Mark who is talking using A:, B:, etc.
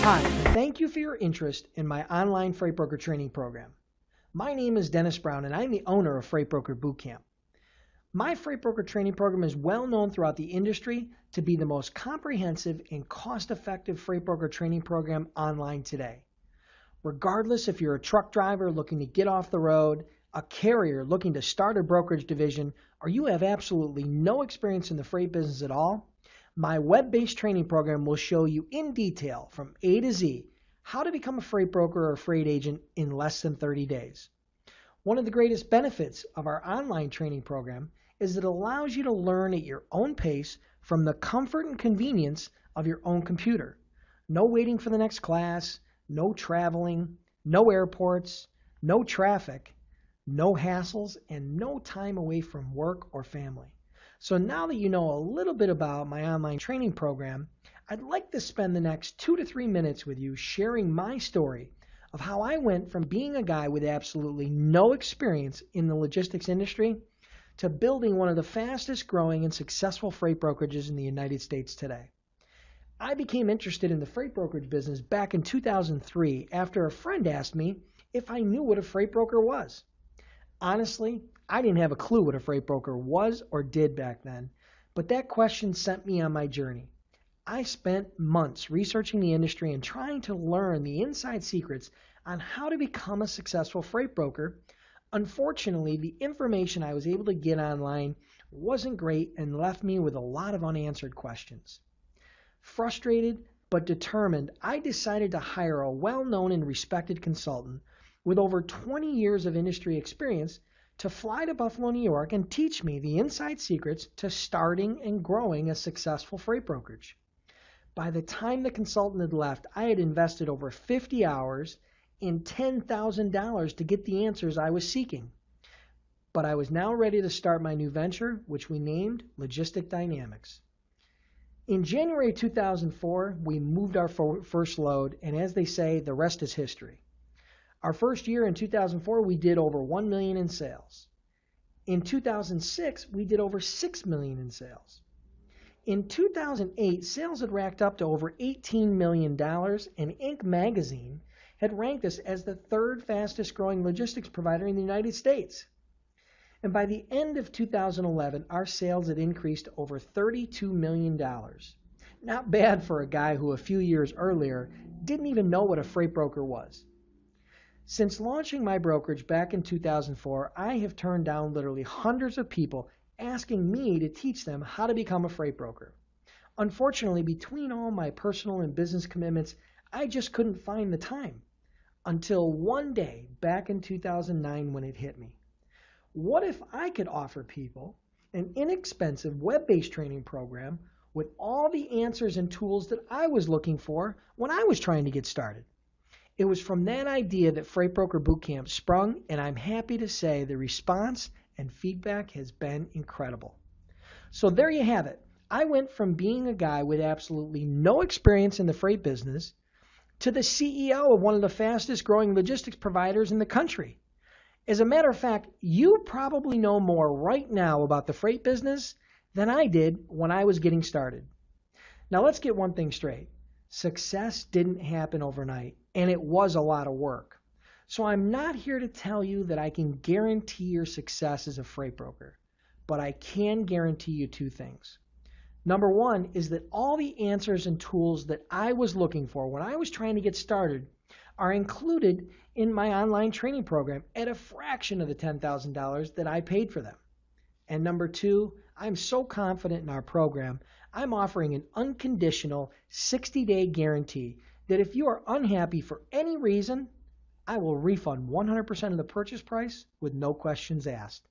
A: Hi, and thank you for your interest in my online freight broker training program. My name is Dennis Brown, and I'm the owner of Freight Broker Bootcamp. My freight broker training program is well known throughout the industry to be the most comprehensive and cost-effective freight broker training program online today. Regardless if you're a truck driver looking to get off the road, a carrier looking to start a brokerage division, or you have absolutely no experience in the freight business at all, my web-based training program will show you in detail from A to Z how to become a freight broker or a freight agent in less than 30 days. One of the greatest benefits of our online training program is it allows you to learn at your own pace from the comfort and convenience of your own computer. No waiting for the next class, no traveling, no airports, no traffic, no hassles, and no time away from work or family. So now that you know a little bit about my online training program, I'd like to spend the next 2 to 3 minutes with you sharing my story of how I went from being a guy with absolutely no experience in the logistics industry to building one of the fastest growing and successful freight brokerages in the United States today. I became interested in the freight brokerage business back in 2003 after a friend asked me if I knew what a freight broker was. Honestly, I didn't have a clue what a freight broker was or did back then, but that question sent me on my journey. I spent months researching the industry and trying to learn the inside secrets on how to become a successful freight broker. Unfortunately, the information I was able to get online wasn't great and left me with a lot of unanswered questions. Frustrated but determined, I decided to hire a well-known and respected consultant with over 20 years of industry experience to fly to Buffalo, New York and teach me the inside secrets to starting and growing a successful freight brokerage. By the time the consultant had left, I had invested over 50 hours and $10,000 to get the answers I was seeking. But I was now ready to start my new venture, which we named Logistic Dynamics. In January 2004, we moved our first load, and as they say, the rest is history. Our first year in 2004, we did over $1 million in sales. In 2006, we did over $6 million in sales. In 2008, sales had racked up to over $18 million, and Inc. magazine had ranked us as the third fastest growing logistics provider in the United States. And by the end of 2011, our sales had increased to over $32 million. Not bad for a guy who a few years earlier didn't even know what a freight broker was. Since launching my brokerage back in 2004, I have turned down literally hundreds of people asking me to teach them how to become a freight broker. Unfortunately, between all my personal and business commitments, I just couldn't find the time. Until one day back in 2009 when it hit me. What if I could offer people an inexpensive web-based training program with all the answers and tools that I was looking for when I was trying to get started? It was from that idea that Freight Broker Bootcamp sprung, and I'm happy to say the response and feedback has been incredible. So there you have it. I went from being a guy with absolutely no experience in the freight business to the CEO of one of the fastest growing logistics providers in the country. As a matter of fact, you probably know more right now about the freight business than I did when I was getting started. Now let's get one thing straight. Success didn't happen overnight, and it was a lot of work. So I'm not here to tell you that I can guarantee your success as a freight broker, but I can guarantee you two things. Number one is that all the answers and tools that I was looking for when I was trying to get started are included in my online training program at a fraction of the $10,000 that I paid for them. And number two, I'm so confident in our program, I'm offering an unconditional 60-day guarantee that if you are unhappy for any reason, I will refund 100% of the purchase price with no questions asked.